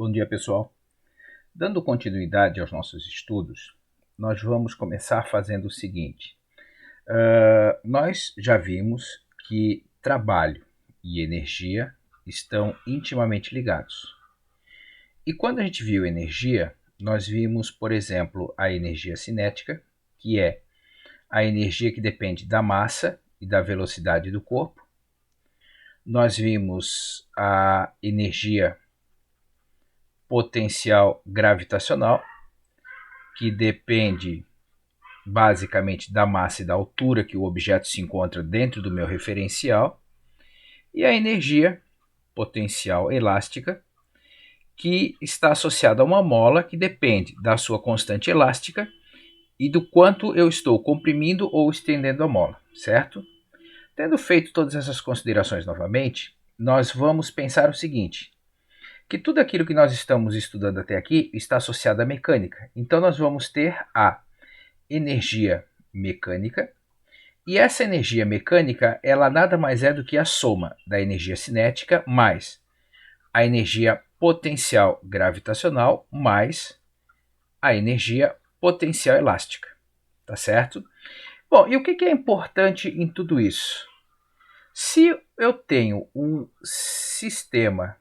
Bom dia, pessoal. Dando continuidade aos nossos estudos, nós vamos começar fazendo o seguinte. Nós já vimos que trabalho e energia estão intimamente ligados. E quando a gente viu energia, nós vimos, por exemplo, a energia cinética, que é a energia que depende da massa e da velocidade do corpo. Nós vimos a energia potencial gravitacional, que depende basicamente da massa e da altura que o objeto se encontra dentro do meu referencial, e a energia potencial elástica, que está associada a uma mola que depende da sua constante elástica e do quanto eu estou comprimindo ou estendendo a mola, certo? Tendo feito todas essas considerações novamente, nós vamos pensar o seguinte: que tudo aquilo que nós estamos estudando até aqui está associado à mecânica. Então nós vamos ter a energia mecânica, e essa energia mecânica, ela nada mais é do que a soma da energia cinética mais a energia potencial gravitacional mais a energia potencial elástica, tá certo? Bom, e o que é importante em tudo isso? Se eu tenho um sistema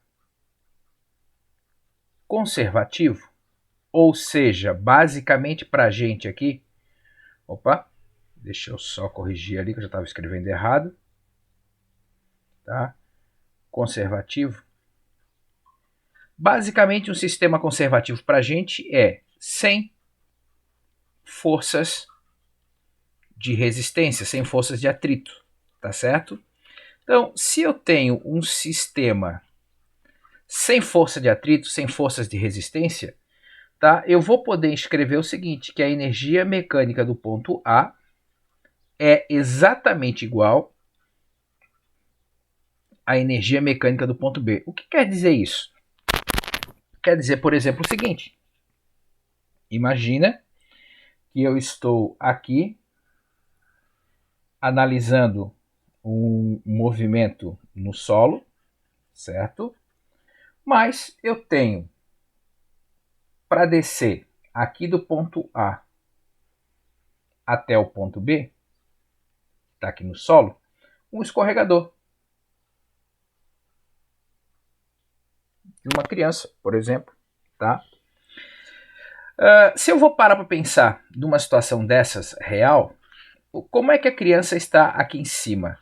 conservativo, ou seja, basicamente para a gente aqui, deixa eu só corrigir ali que eu já estava escrevendo errado, tá? Conservativo. Basicamente, um sistema conservativo para a gente é sem forças de resistência, sem forças de atrito, tá certo? Então, se eu tenho um sistema sem força de atrito, sem forças de resistência, tá? Eu vou poder escrever o seguinte, que a energia mecânica do ponto A é exatamente igual à energia mecânica do ponto B. O que quer dizer isso? Quer dizer, por exemplo, o seguinte. Imagina que eu estou aqui analisando um movimento no solo, certo? Mas eu tenho, para descer aqui do ponto A até o ponto B, está aqui no solo, um escorregador de uma criança, por exemplo, tá? Se eu vou parar para pensar numa situação dessas real, como é que a criança está aqui em cima?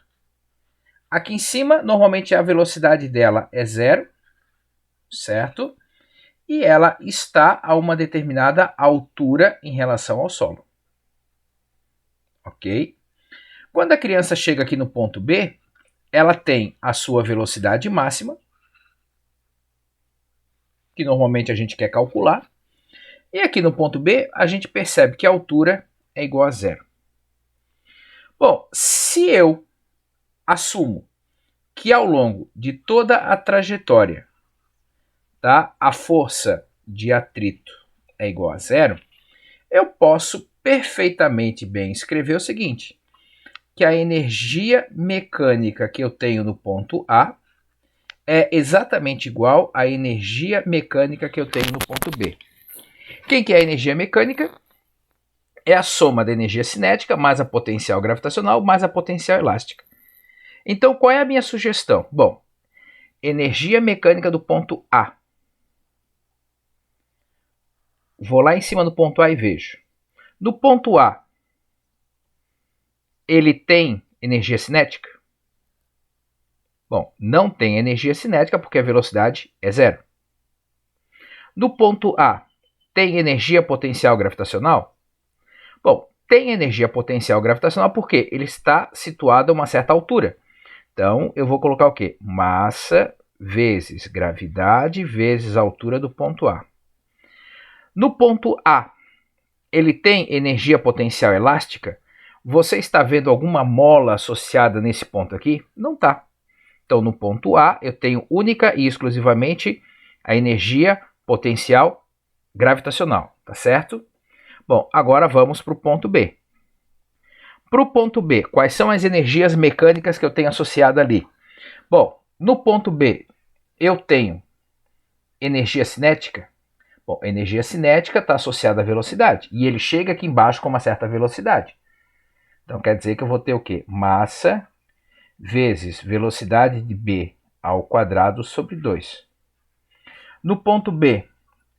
Aqui em cima, normalmente a velocidade dela é zero, certo? E ela está a uma determinada altura em relação ao solo. Ok? Quando a criança chega aqui no ponto B, ela tem a sua velocidade máxima, que normalmente a gente quer calcular, e aqui no ponto B a gente percebe que a altura é igual a zero. Bom, se eu assumo que ao longo de toda a trajetória, tá, a força de atrito é igual a zero, eu posso perfeitamente bem escrever o seguinte, que a energia mecânica que eu tenho no ponto A é exatamente igual à energia mecânica que eu tenho no ponto B. Quem que é a energia mecânica? É a soma da energia cinética mais a potencial gravitacional mais a potencial elástica. Então, qual é a minha sugestão? Bom, energia mecânica do ponto A. Vou lá em cima do ponto A e vejo. No ponto A, ele tem energia cinética? Bom, não tem energia cinética porque a velocidade é zero. No ponto A, tem energia potencial gravitacional? Bom, tem energia potencial gravitacional porque ele está situado a uma certa altura. Então, eu vou colocar o quê? Massa vezes gravidade vezes a altura do ponto A. No ponto A, ele tem energia potencial elástica? Você está vendo alguma mola associada nesse ponto aqui? Não está. Então, no ponto A, eu tenho única e exclusivamente a energia potencial gravitacional, tá certo? Bom, agora vamos para o ponto B. Para o ponto B, quais são as energias mecânicas que eu tenho associada ali? Bom, no ponto B, eu tenho energia cinética? Bom, energia cinética está associada à velocidade, e ele chega aqui embaixo com uma certa velocidade. Então quer dizer que eu vou ter o quê? Massa vezes velocidade de B ao quadrado sobre 2. No ponto B,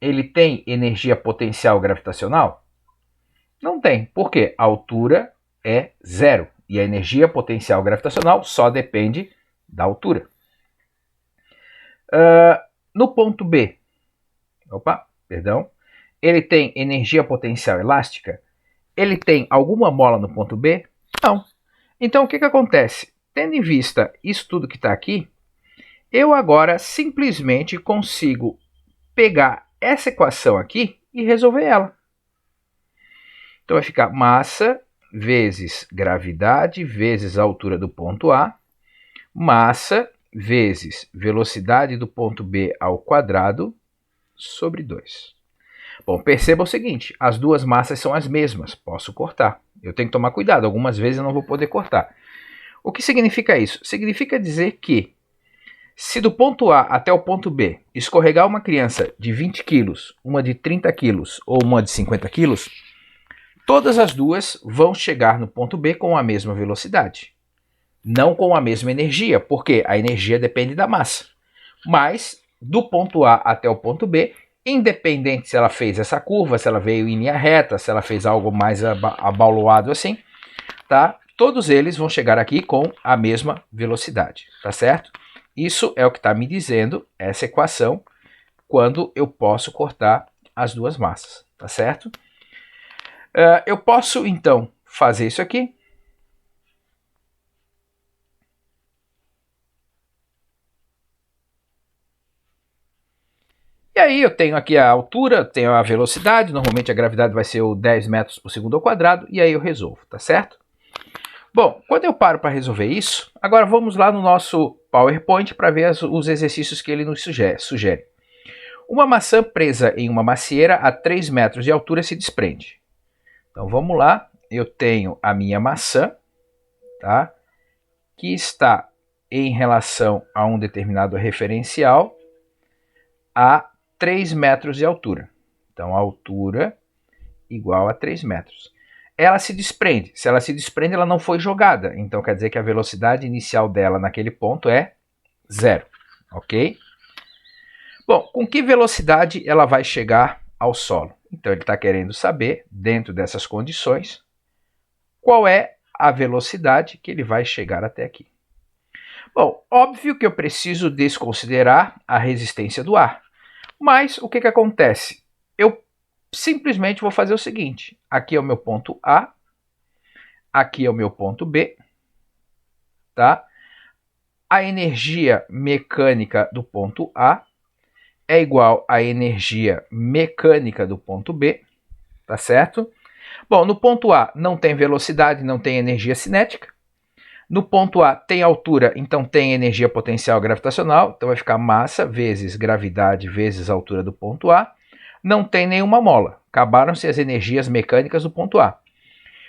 ele tem energia potencial gravitacional? Não tem. Por quê? A altura é zero. E a energia potencial gravitacional só depende da altura. No ponto B, ele tem energia potencial elástica? Ele tem alguma mola no ponto B? Não. Então o que acontece? Tendo em vista isso tudo que está aqui, eu agora simplesmente consigo pegar essa equação aqui e resolver ela. Então vai ficar massa vezes gravidade vezes a altura do ponto A, massa vezes velocidade do ponto B ao quadrado sobre 2. Bom, perceba o seguinte, as duas massas são as mesmas, posso cortar. Eu tenho que tomar cuidado, algumas vezes eu não vou poder cortar. O que significa isso? Significa dizer que se do ponto A até o ponto B escorregar uma criança de 20 quilos, uma de 30 quilos ou uma de 50 quilos, todas as duas vão chegar no ponto B com a mesma velocidade. Não com a mesma energia, porque a energia depende da massa. Mas do ponto A até o ponto B, independente se ela fez essa curva, se ela veio em linha reta, se ela fez algo mais abaloado assim, tá? Todos eles vão chegar aqui com a mesma velocidade, tá certo? Isso é o que está me dizendo essa equação quando eu posso cortar as duas massas, tá certo? Eu posso, então, fazer isso aqui. E aí eu tenho aqui a altura, tenho a velocidade, normalmente a gravidade vai ser o 10 metros por segundo ao quadrado, e aí eu resolvo, tá certo? Bom, quando eu paro para resolver isso, agora vamos lá no nosso PowerPoint para ver os exercícios que ele nos sugere. Uma maçã presa em uma macieira a 3 metros de altura se desprende. Então vamos lá, eu tenho a minha maçã, tá? Que está em relação a um determinado referencial a 3 metros de altura. Então a altura igual a 3 metros. Ela se desprende. Se ela se desprende, ela não foi jogada. Então quer dizer que a velocidade inicial dela naquele ponto é zero, ok? Bom, com que velocidade ela vai chegar ao solo? Então ele está querendo saber, dentro dessas condições, qual é a velocidade que ele vai chegar até aqui. Bom, óbvio que eu preciso desconsiderar a resistência do ar. Mas o que acontece? Eu simplesmente vou fazer o seguinte, aqui é o meu ponto A, aqui é o meu ponto B, tá? A energia mecânica do ponto A é igual à energia mecânica do ponto B, tá certo? Bom, no ponto A não tem velocidade, não tem energia cinética. No ponto A tem altura, então tem energia potencial gravitacional, então vai ficar massa vezes gravidade vezes a altura do ponto A. Não tem nenhuma mola. Acabaram-se as energias mecânicas do ponto A.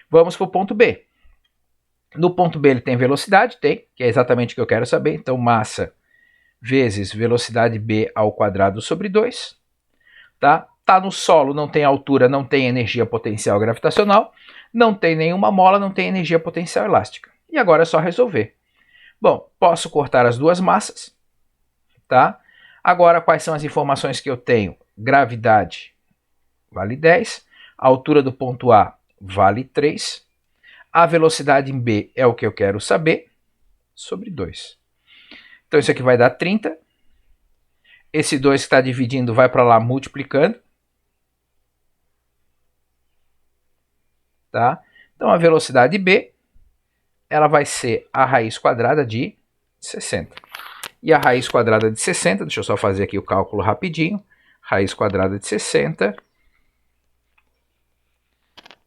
Vamos para o ponto B. No ponto B ele tem velocidade? Tem, que é exatamente o que eu quero saber. Então, massa vezes velocidade B ao quadrado sobre 2. Tá? Tá no solo, não tem altura, não tem energia potencial gravitacional. Não tem nenhuma mola, não tem energia potencial elástica. E agora é só resolver. Bom, posso cortar as duas massas. Tá? Agora, quais são as informações que eu tenho? Gravidade vale 10, a altura do ponto A vale 3, a velocidade em B é o que eu quero saber, sobre 2. Então isso aqui vai dar 30, esse 2 que está dividindo vai para lá multiplicando, tá? Então a velocidade B, ela vai ser a raiz quadrada de 60. E a raiz quadrada de 60, deixa eu só fazer aqui o cálculo rapidinho, raiz quadrada de 60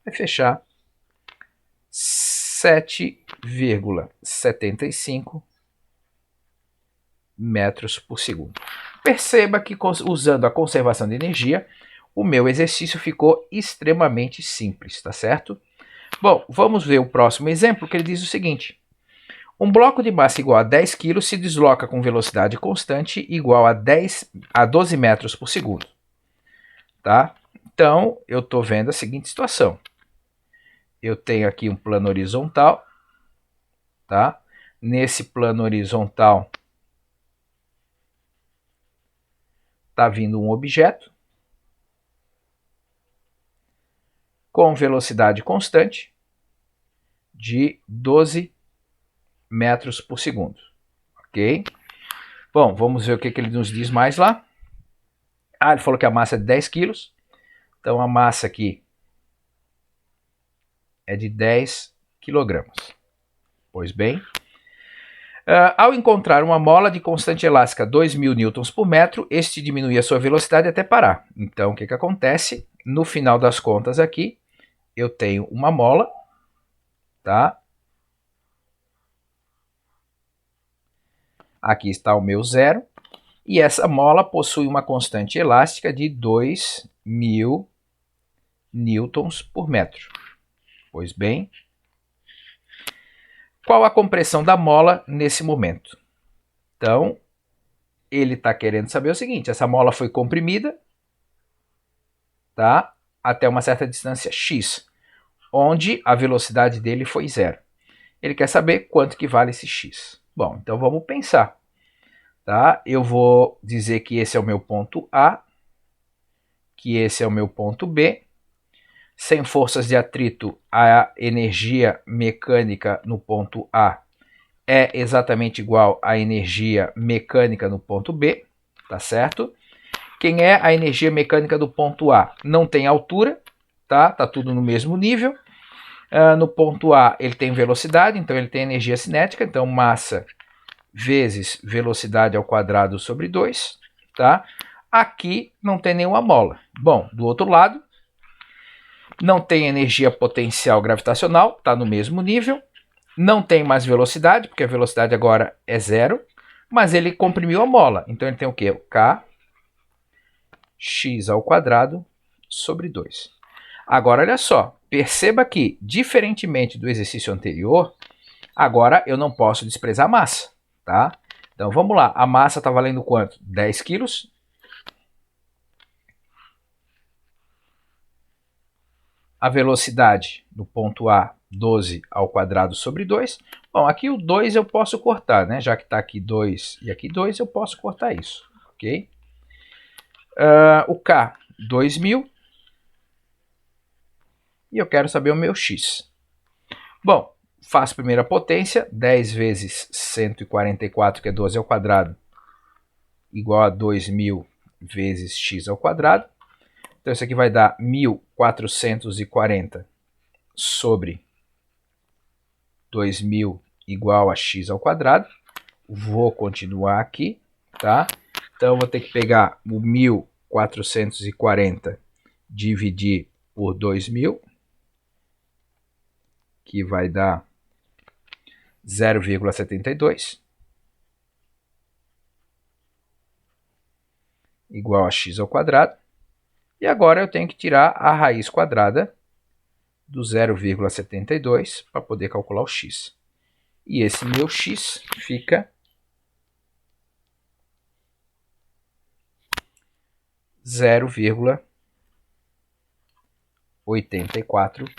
vai fechar 7,75 metros por segundo. Perceba que usando a conservação de energia, o meu exercício ficou extremamente simples, tá certo? Bom, vamos ver o próximo exemplo, que ele diz o seguinte. Um bloco de massa igual a 10 kg se desloca com velocidade constante igual a 12 metros por segundo. Tá? Então, eu estou vendo a seguinte situação. Eu tenho aqui um plano horizontal. Tá? Nesse plano horizontal está vindo um objeto com velocidade constante de 12 metros por segundo. Ok? Bom, vamos ver o que ele nos diz mais lá. Ele falou que a massa é de 10 quilos. Então, a massa aqui é de 10 quilogramas. Pois bem, ao encontrar uma mola de constante elástica 2.000 newtons por metro, este diminui a sua velocidade até parar. Então, o que acontece? No final das contas aqui, eu tenho uma mola, tá? Aqui está o meu zero. E essa mola possui uma constante elástica de 2.000 newtons por metro. Pois bem, qual a compressão da mola nesse momento? Então, ele está querendo saber o seguinte, essa mola foi comprimida, tá? Até uma certa distância x, onde a velocidade dele foi zero. Ele quer saber quanto que vale esse x. Bom, então vamos pensar. Tá? Eu vou dizer que esse é o meu ponto A, que esse é o meu ponto B. Sem forças de atrito, a energia mecânica no ponto A é exatamente igual à energia mecânica no ponto B, tá certo? Quem é a energia mecânica do ponto A? Não tem altura, tá? Tá tudo no mesmo nível. No ponto A ele tem velocidade, então ele tem energia cinética, então massa vezes velocidade ao quadrado sobre 2, tá? Aqui não tem nenhuma mola. Bom, do outro lado, não tem energia potencial gravitacional, está no mesmo nível. Não tem mais velocidade, porque a velocidade agora é zero, mas ele comprimiu a mola. Então ele tem o quê? O K x ao quadrado sobre 2. Agora, olha só, perceba que, diferentemente do exercício anterior, agora eu não posso desprezar a massa, tá? Então vamos lá, a massa está valendo quanto? 10 quilos. A velocidade do ponto A, 12 ao quadrado sobre 2. Bom, aqui o 2 eu posso cortar, né? Já que está aqui 2 e aqui 2, eu posso cortar isso, ok? O K, 2.000. E eu quero saber o meu X. Bom, faço a primeira potência, 10 vezes 144, que é 12 ao quadrado, igual a 2.000 vezes x ao quadrado. Então, isso aqui vai dar 1.440 sobre 2.000 igual a x ao quadrado. Vou continuar aqui, tá? Então, vou ter que pegar o 1.440 dividir por 2.000, que vai dar 0,72, igual a x ao quadrado. E agora eu tenho que tirar a raiz quadrada do 0,72 para poder calcular o x. E esse meu x fica 0,84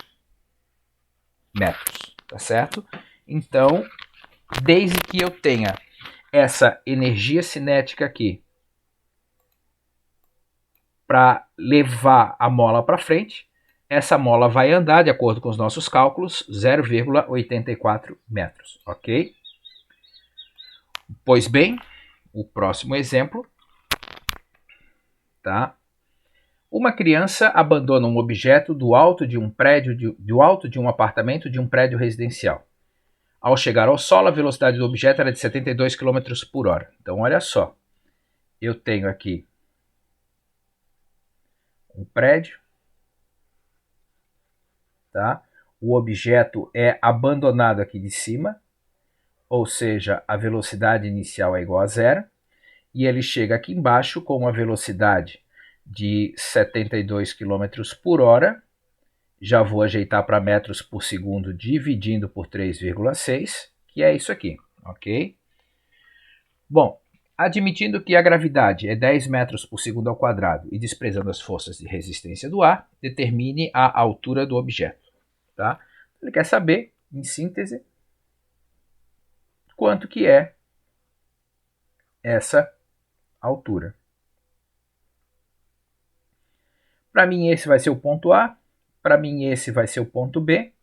metros, tá certo? Então, desde que eu tenha essa energia cinética aqui para levar a mola para frente, essa mola vai andar, de acordo com os nossos cálculos, 0,84 metros, ok? Pois bem, o próximo exemplo, tá? Uma criança abandona um objeto do alto de um prédio, do alto de um apartamento de um prédio residencial. Ao chegar ao solo, a velocidade do objeto era de 72 km por hora. Então, olha só, eu tenho aqui um prédio, tá? O objeto é abandonado aqui de cima, ou seja, a velocidade inicial é igual a zero, e ele chega aqui embaixo com uma velocidade de 72 km por hora. Já vou ajeitar para metros por segundo dividindo por 3,6, que é isso aqui, ok? Bom, admitindo que a gravidade é 10 metros por segundo ao quadrado e desprezando as forças de resistência do ar, determine a altura do objeto. Tá? Ele quer saber, em síntese, quanto que é essa altura. Para mim esse vai ser o ponto A, para mim esse vai ser o ponto B.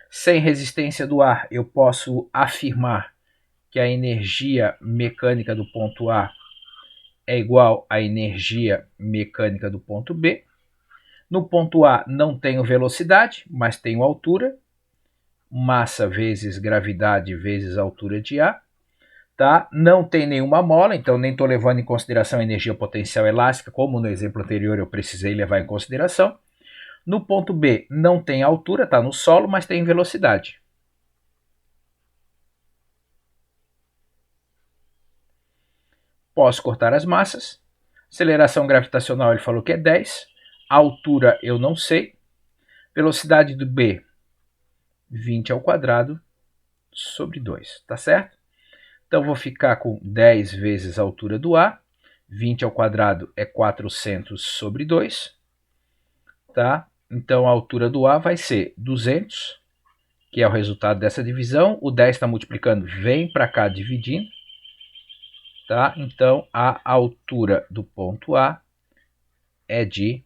Sem resistência do ar, eu posso afirmar que a energia mecânica do ponto A é igual à energia mecânica do ponto B. No ponto A não tenho velocidade, mas tenho altura. Massa vezes gravidade vezes altura de A. Tá? Não tem nenhuma mola, então nem estou levando em consideração a energia potencial elástica, como no exemplo anterior eu precisei levar em consideração. No ponto B não tem altura, está no solo, mas tem velocidade. Posso cortar as massas. Aceleração gravitacional ele falou que é 10. A altura eu não sei. Velocidade do B, 20 ao quadrado sobre 2, tá certo? Então vou ficar com 10 vezes a altura do A. 20 ao quadrado é 400 sobre 2. Tá? Então a altura do A vai ser 200, que é o resultado dessa divisão. O 10 está multiplicando, vem para cá dividindo. Tá? Então a altura do ponto A é de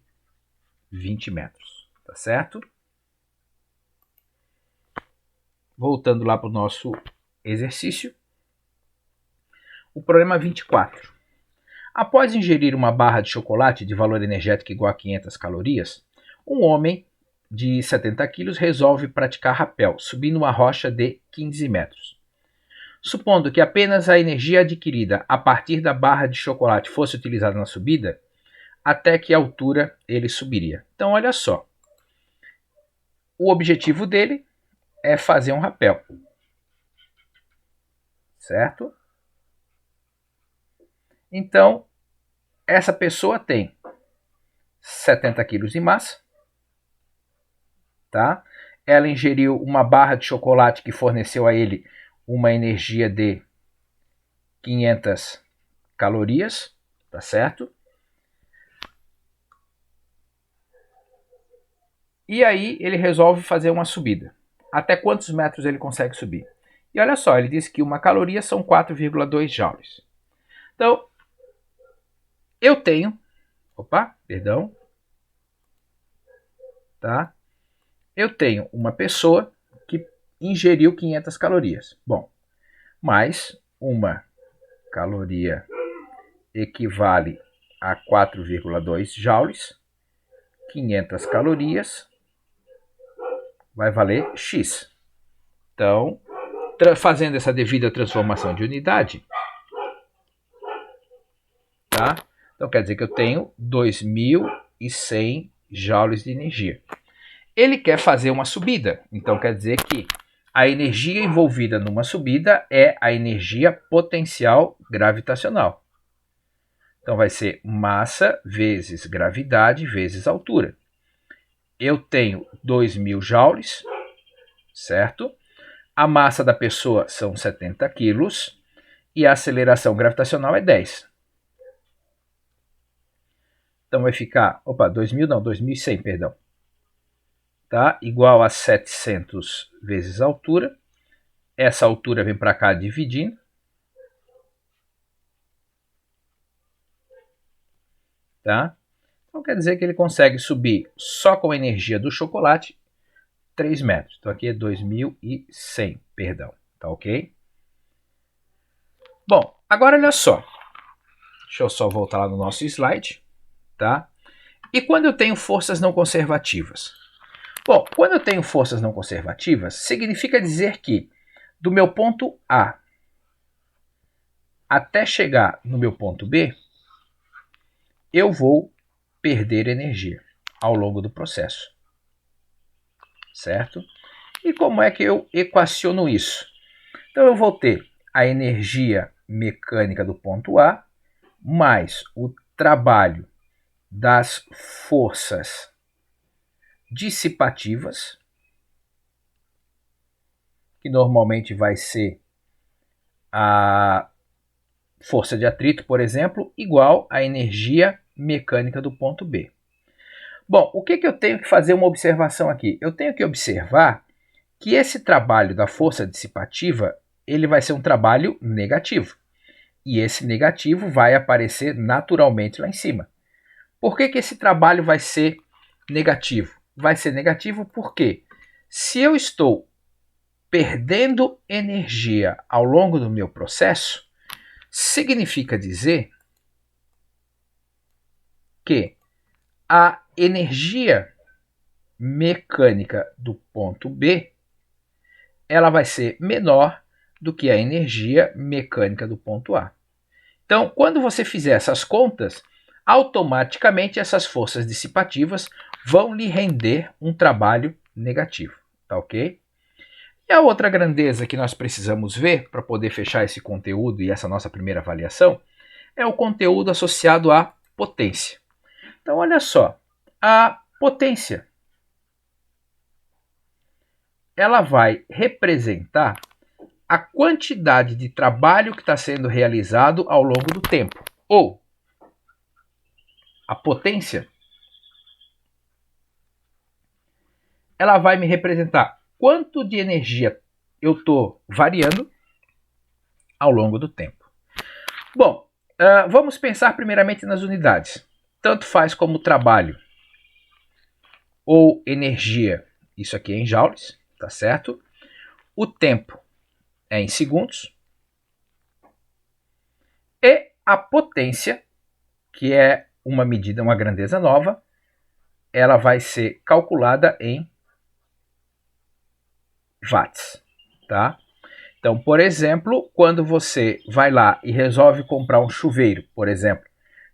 20 metros. Tá certo? Voltando lá para o nosso exercício. O problema 24. Após ingerir uma barra de chocolate de valor energético igual a 500 calorias, um homem de 70 quilos resolve praticar rapel, subindo uma rocha de 15 metros. Supondo que apenas a energia adquirida a partir da barra de chocolate fosse utilizada na subida, até que altura ele subiria. Então, olha só. O objetivo dele é fazer um rapel. Certo? Então, essa pessoa tem 70 quilos de massa. Tá? Ela ingeriu uma barra de chocolate que forneceu a ele uma energia de 500 calorias. Tá certo? E aí ele resolve fazer uma subida. Até quantos metros ele consegue subir? E olha só, ele diz que uma caloria são 4,2 joules. Então, eu tenho... Tá? Eu tenho uma pessoa que ingeriu 500 calorias. Bom, mais uma caloria equivale a 4,2 joules. 500 calorias vai valer X. Então, fazendo essa devida transformação de unidade, tá? Então quer dizer que eu tenho 2.100 joules de energia. Ele quer fazer uma subida, então quer dizer que a energia envolvida numa subida é a energia potencial gravitacional. Então vai ser massa vezes gravidade vezes altura. Eu tenho 2.000 joules, certo? A massa da pessoa são 70 quilos e a aceleração gravitacional é 10. Então vai ficar, 2.100, perdão. Tá? Igual a 700 vezes a altura. Essa altura vem para cá dividindo. Tá? Então quer dizer que ele consegue subir só com a energia do chocolate 3 metros. Então aqui é 2.100, perdão. Tá ok? Bom, agora olha só. Deixa eu só voltar lá no nosso slide. Tá? E quando eu tenho forças não conservativas? Bom, quando eu tenho forças não conservativas, significa dizer que do meu ponto A até chegar no meu ponto B, eu vou perder energia ao longo do processo. Certo? E como é que eu equaciono isso? Então eu vou ter a energia mecânica do ponto A mais o trabalho das forças dissipativas que normalmente vai ser a força de atrito, por exemplo, igual à energia mecânica do ponto B. Bom, o que eu tenho que fazer uma observação aqui? Eu tenho que observar que esse trabalho da força dissipativa, ele vai ser um trabalho negativo. E esse negativo vai aparecer naturalmente lá em cima. Por que esse trabalho vai ser negativo? Vai ser negativo porque se eu estou perdendo energia ao longo do meu processo, significa dizer que a energia mecânica do ponto B ela vai ser menor do que a energia mecânica do ponto A. Então, quando você fizer essas contas, automaticamente essas forças dissipativas vão lhe render um trabalho negativo, tá ok? E a outra grandeza que nós precisamos ver para poder fechar esse conteúdo e essa nossa primeira avaliação é o conteúdo associado à potência. Então, olha só, a potência ela vai representar a quantidade de trabalho que está sendo realizado ao longo do tempo. Ou a potência ela vai me representar quanto de energia eu estou variando ao longo do tempo. Bom, vamos pensar primeiramente nas unidades. Tanto faz como trabalho ou energia, isso aqui é em joules, tá certo? O tempo é em segundos. E a potência, que é uma medida, uma grandeza nova, ela vai ser calculada em watts, tá? Então, por exemplo, quando você vai lá e resolve comprar um chuveiro, por exemplo,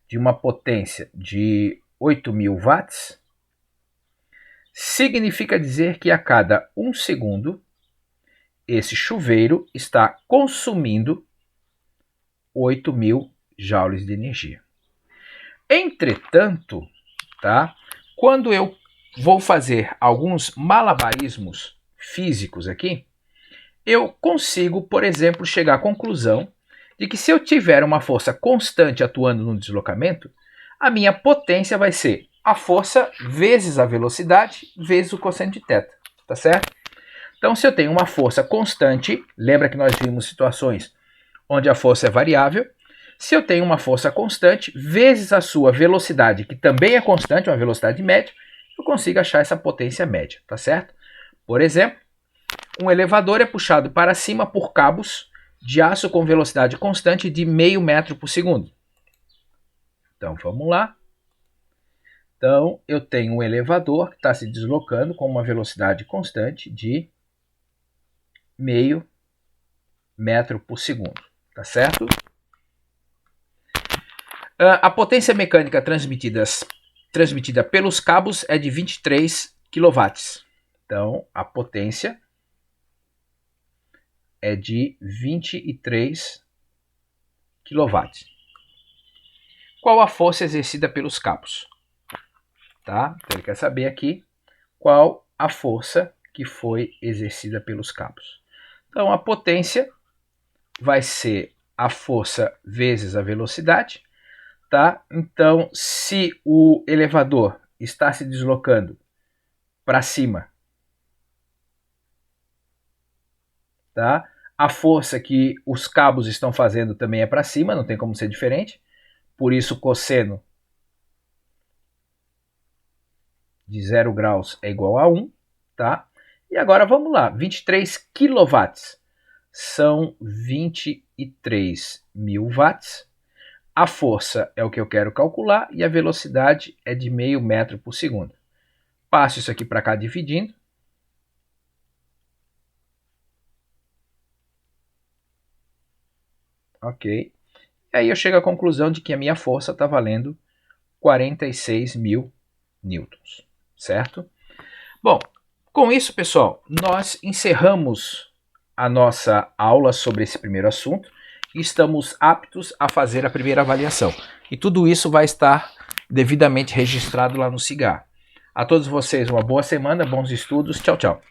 de uma potência de 8.000 watts, significa dizer que a cada 1 segundo, esse chuveiro está consumindo 8.000 joules de energia. Entretanto, tá? Quando eu vou fazer alguns malabarismos físicos aqui, eu consigo, por exemplo, chegar à conclusão de que se eu tiver uma força constante atuando no deslocamento, a minha potência vai ser a força vezes a velocidade vezes o cosseno de θ, tá certo? Então, se eu tenho uma força constante, lembra que nós vimos situações onde a força é variável, se eu tenho uma força constante vezes a sua velocidade, que também é constante, uma velocidade média, eu consigo achar essa potência média, tá certo? Por exemplo, um elevador é puxado para cima por cabos de aço com velocidade constante de 0,5 metro por segundo. Então, vamos lá. Então, eu tenho um elevador que está se deslocando com uma velocidade constante de 0,5 metro por segundo, tá certo? A potência mecânica transmitida pelos cabos é de 23 kW. Então, a potência é de 23 kW. Qual a força exercida pelos cabos? Tá? Então, ele quer saber aqui qual a força que foi exercida pelos cabos. Então, a potência vai ser a força vezes a velocidade. Tá? Então, se o elevador está se deslocando para cima, tá? A força que os cabos estão fazendo também é para cima, não tem como ser diferente. Por isso, o cosseno de 0 graus é igual a 1. Tá? E agora vamos lá, 23 kW são 23.000 watts. A força é o que eu quero calcular e a velocidade é de 0,5 metro por segundo. Passo isso aqui para cá dividindo. Ok. E aí eu chego à conclusão de que a minha força está valendo 46.000 newtons, certo? Bom, com isso, pessoal, nós encerramos a nossa aula sobre esse primeiro assunto. Estamos aptos a fazer a primeira avaliação. E tudo isso vai estar devidamente registrado lá no CIGAR. A todos vocês uma boa semana, bons estudos, tchau, tchau.